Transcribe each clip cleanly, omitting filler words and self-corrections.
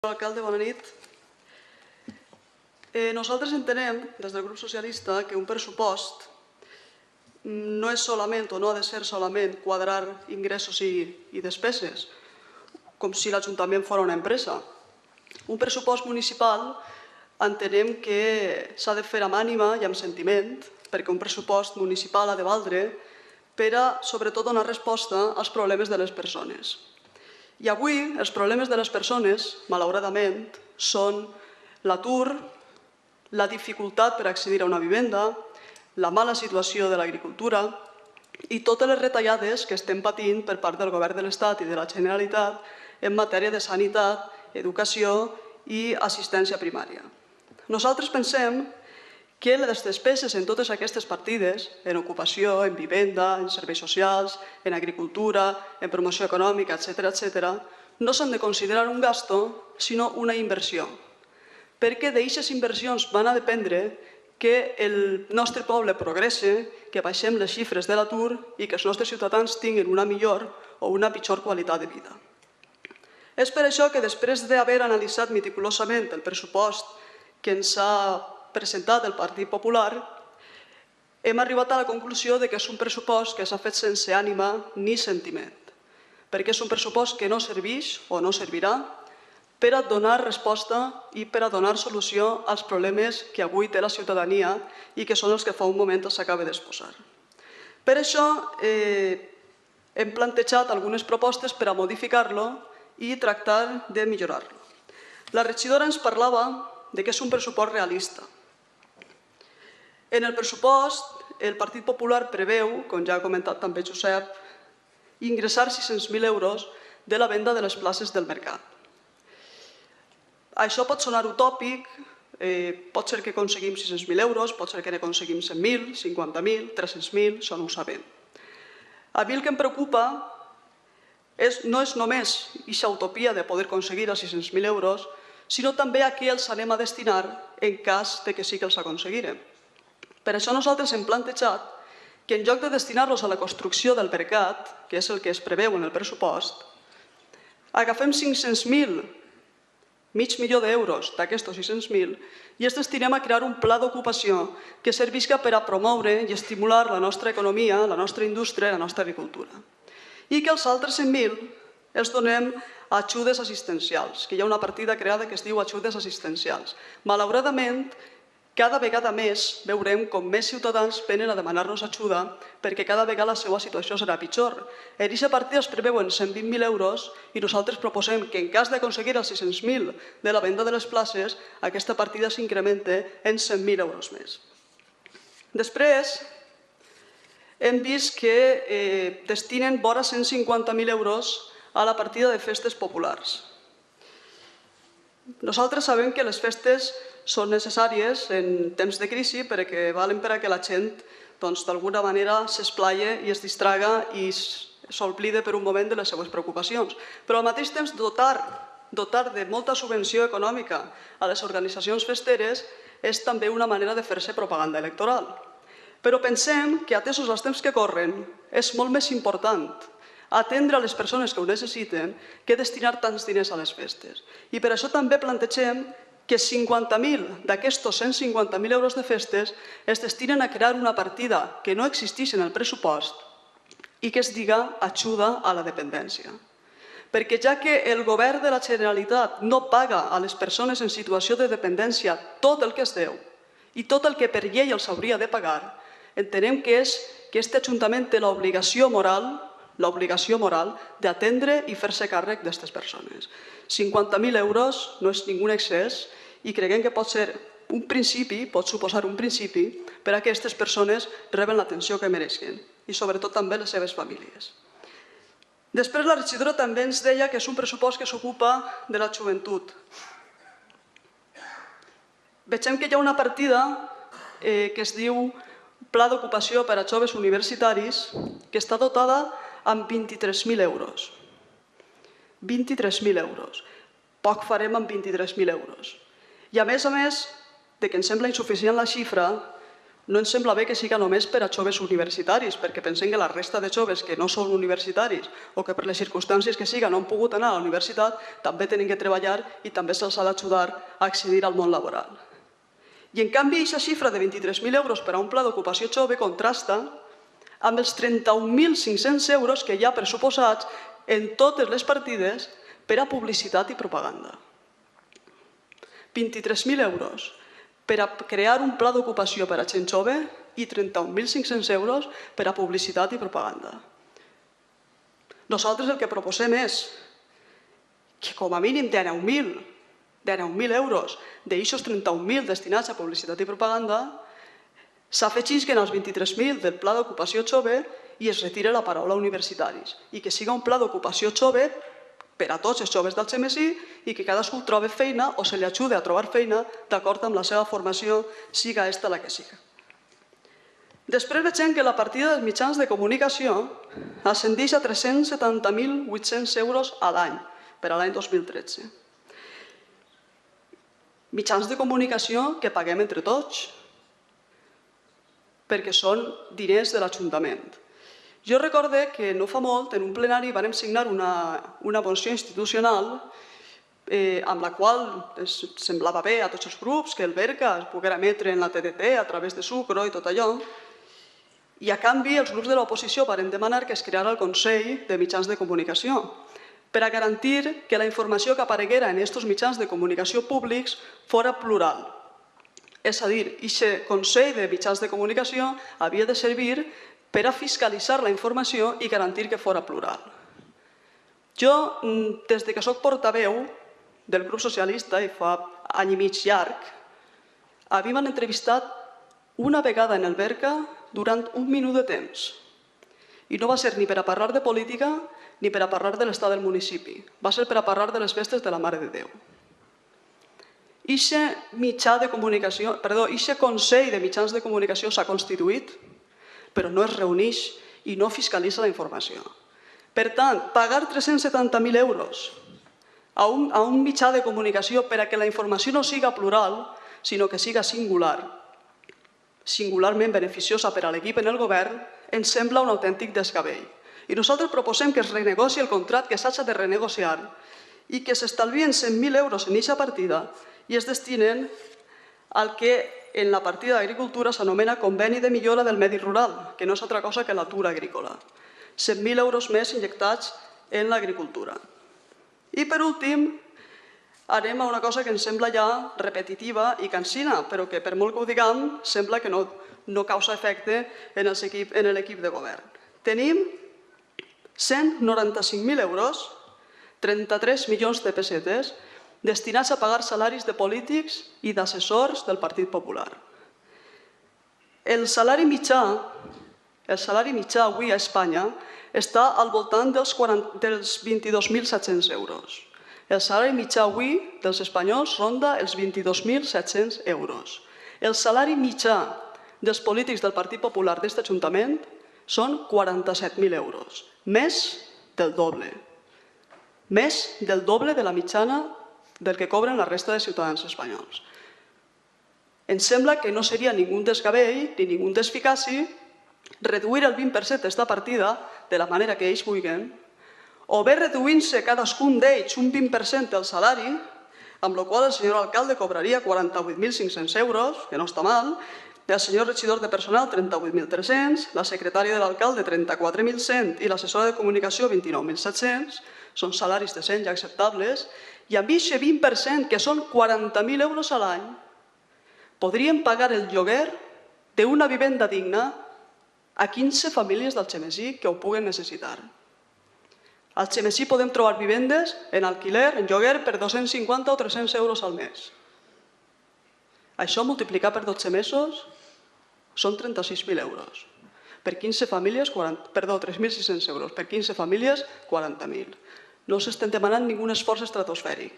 Alcalde, bona nit. Nosaltres entenem, des del grup socialista, que un pressupost no és solament o no ha de ser solament quadrar ingressos i despeses, com si l'Ajuntament fos una empresa. Un pressupost municipal entenem que s'ha de fer amb ànima i amb sentiment, perquè un pressupost municipal ha de valdre per a, sobretot, donar resposta als problemes de les persones. I avui els problemes de les persones, malauradament, són l'atur, la dificultat per accedir a una vivenda, la mala situació de l'agricultura i totes les retallades que estem patint per part del Govern de l'Estat i de la Generalitat en matèria de sanitat, educació i assistència primària. Nosaltres pensem que les despeses en totes aquestes partides, en ocupació, en vivenda, en serveis socials, en agricultura, en promoció econòmica, etc., no s'han de considerar un gasto, sinó una inversió. Perquè d'aquestes inversions van a dependre que el nostre poble progresse, que baixem les xifres de l'atur i que els nostres ciutadans tinguin una millor o una pitjor qualitat de vida. És per això que després d'haver analitzat meticulosament el pressupost que ens ha presentat el Partit Popular, hem arribat a la conclusió que és un pressupost que s'ha fet sense ànima ni sentiment, perquè és un pressupost que no serveix o no servirà per a donar resposta i per a donar solució als problemes que avui té la ciutadania i que són els que fa un moment s'acaba d'exposar. Per això hem plantejat algunes propostes per a modificar-lo i tractar de millorar-lo. La regidora ens parlava que és un pressupost realista. En el pressupost, el Partit Popular preveu, com ja ha comentat també Josep, ingressar 600.000 euros de la venda de les places del mercat. Això pot sonar utòpic, pot ser que aconseguim 600.000 euros, pot ser que n'aconseguim 100.000, 50.000, 300.000, això no ho sabem. A mi el que em preocupa no és només aquesta utopia de poder aconseguir els 600.000 euros, sinó també a què els anem a destinar en cas que sí que els aconseguirem. Per això nosaltres hem plantejat que en lloc de destinar-los a la construcció del mercat, que és el que es preveu en el pressupost, agafem 500.000, mig milió d'euros d'aquests 600.000 i els destinem a crear un pla d'ocupació que servisca per a promoure i estimular la nostra economia, la nostra indústria i la nostra agricultura. I que els altres 100.000 els donem a ajudes assistencials, que hi ha una partida creada que es diu ajudes assistencials. Malauradament, cada vegada més veurem com més ciutadans venen a demanar-nos ajuda perquè cada vegada la seva situació serà pitjor. En aquesta partida es preveuen 120.000 euros i nosaltres proposem que en cas d'aconseguir els 600.000 de la venda de les places, aquesta partida s'incrementa en 100.000 euros més. Després, hem vist que destinen vora 150.000 euros a la partida de festes populars. Nosaltres sabem que les festes són necessàries en temps de crisi perquè valen per a que la gent d'alguna manera s'esplaie i es distraga i s'oblide per un moment de les seves preocupacions. Però al mateix temps dotar de molta subvenció econòmica a les organitzacions festeres és també una manera de fer-se propaganda electoral. Però pensem que, atesos els temps que corren, és molt més important atendre a les persones que ho necessiten que destinar tants diners a les festes. I per això també plantegem que 50.000 d'aquests 150.000 euros de festes es destinen a crear una partida que no existeix en el pressupost i que es diga ajuda a la dependència. Perquè ja que el govern de la Generalitat no paga a les persones en situació de dependència tot el que es deu i tot el que per llei els hauria de pagar, entenem que aquest Ajuntament té l'obligació moral d'atendre i fer-se càrrec d'aquestes persones. 50.000 euros no és ningú excés i creiem que pot ser un principi, pot suposar un principi per a que aquestes persones reben l'atenció que mereixen i sobretot també les seves famílies. Després la regidora també ens deia que és un pressupost que s'ocupa de la joventut. Veiem que hi ha una partida que es diu Pla d'Ocupació per a Joves Universitaris que està dotada amb 23.000 euros. 23.000 euros. Poc farem amb 23.000 euros. I a més de que ens sembla insuficient la xifra, no ens sembla bé que siga només per a joves universitaris, perquè pensem que la resta de joves que no són universitaris o que per les circumstàncies que siga no han pogut anar a la universitat també tenen que treballar i també se'ls ha d'ajudar a accedir al món laboral. I en canvi, aquesta xifra de 23.000 euros per a un pla d'ocupació jove contrasta amb els 31.500 euros que hi ha pressuposats en totes les partides per a publicitat i propaganda. 23.000 euros per a crear un pla d'ocupació per a gent jove i 31.500 euros per a publicitat i propaganda. Nosaltres el que proposem és que com a mínim de 9.000 euros d'aixos 31.000 destinats a publicitat i propaganda s'afegeixin els 23.000 del pla d'ocupació jove i es retire la paraula universitaris i que siga un pla d'ocupació jove per a tots els joves del CMSI i que cadascú trobi feina o se li ajude a trobar feina d'acord amb la seva formació, siga aquesta la que siga. Després veiem que la partida dels mitjans de comunicació ascendeix a 370.800 euros a l'any, per a l'any 2013. Mitjans de comunicació que paguem entre tots, perquè són diners de l'Ajuntament. Jo recorde que no fa molt, en un plenari, vam signar una moció institucional amb la qual semblava bé a tots els grups que el Berca es pogués emetre en la TDT a través de Sucro i tot allò, i a canvi els grups de l'oposició van demanar que es creara el Consell de Mitjans de Comunicació per a garantir que la informació que apareguera en aquests mitjans de comunicació públics fora plural. És a dir, aquest Consell de Mitjans de Comunicació havia de servir per a fiscalitzar la informació i garantir que fora plural. Jo, des que soc portaveu del grup socialista, i fa any i mig llarg, a mi m'han entrevistat una vegada en el Berca durant un minut de temps. I no va ser ni per a parlar de política ni per a parlar de l'estat del municipi. Va ser per a parlar de les festes de la Mare de Déu. Eixe Consell de Mitjans de Comunicació s'ha constituït, però no es reuneix i no fiscalitza la informació. Per tant, pagar 370.000 euros a un mitjà de comunicació per a que la informació no siga plural, sinó que siga singular, singularment beneficiosa per a l'equip en el govern, ens sembla un autèntic desgavell. I nosaltres proposem que es renegociï el contracte que s'hagi de renegociar i que s'estalvien 100.000 euros en aquesta partida i es destinen al que en la partida d'Agricultura s'anomena Conveni de Millora del Medi Rural, que no és altra cosa que l'atur agrícola. 100.000 euros més injectats en l'agricultura. I per últim, anem a una cosa que ens sembla ja repetitiva i cansina, però que per molt que ho diguem, sembla que no causa efecte en l'equip de govern. Tenim 195.000 euros, 33 milions de pessetes, destinats a pagar salaris de polítics i d'assessors del Partit Popular. El salari mitjà avui a Espanya està al voltant dels 22.700 euros. El salari mitjà avui dels espanyols ronda els 22.700 euros. El salari mitjà dels polítics del Partit Popular d'aquest Ajuntament són 47.000 euros, més del doble. Més del doble de la mitjana del que cobren la resta de ciutadans espanyols. Ens sembla que no seria ningú desgavell ni ningú desficaci reduir el 20% d'esta partida de la manera que ells vulguin, o bé reduint-se cadascun d'ells un 20% del salari, amb la qual el senyor alcalde cobraria 48.500 euros, que no està mal, el senyor regidor de personal 38.300, la secretària de l'alcalde 34.100 i l'assessora de comunicació 29.700, són salaris decents i acceptables, i amb aquest 20%, que són 40.000 euros a l'any, podríem pagar el lloguer d'una vivenda digna a 15 famílies del Xemesí que ho puguen necessitar. Al Xemesí podem trobar vivendes en alquiler, en lloguer, per 250 o 300 euros al mes. Això multiplicat per 12 mesos són 36.000 euros. Per 15 famílies, 3.600 euros. Per 15 famílies, 40.000. No s'estem demanant ningú esforç estratosfèric.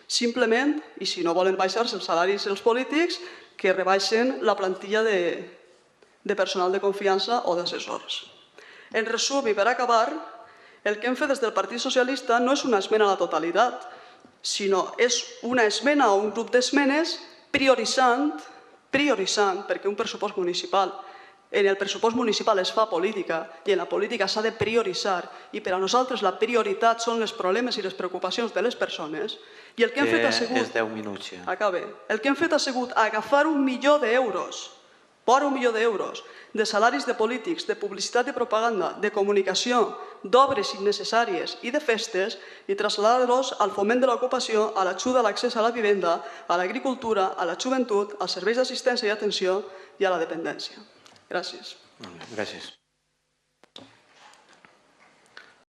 Simplement, i si no volen baixar-se els salaris dels polítics, que rebaixen la plantilla de personal de confiança o d'assessors. En resum, i per acabar, el que hem fet des del Partit Socialista no és una esmena a la totalitat, sinó és una esmena o un grup d'esmenes prioritzant prioritzant, perquè un pressupost municipal, en el pressupost municipal es fa política i en la política s'ha de prioritzar i per a nosaltres la prioritat són els problemes i les preocupacions de les persones i el que hem fet ha sigut... És 10 minuts ja. Acabe. El que hem fet ha sigut agafar $1 milió vora $1 milió de salaris de polítics, de publicitat i propaganda, de comunicació, d'obres innecessàries i de festes i traslladar-los al foment de l'ocupació, a l'ajuda a l'accés a la vivenda, a l'agricultura, a la joventut, als serveis d'assistència i atenció i a la dependència. Gràcies. Gràcies.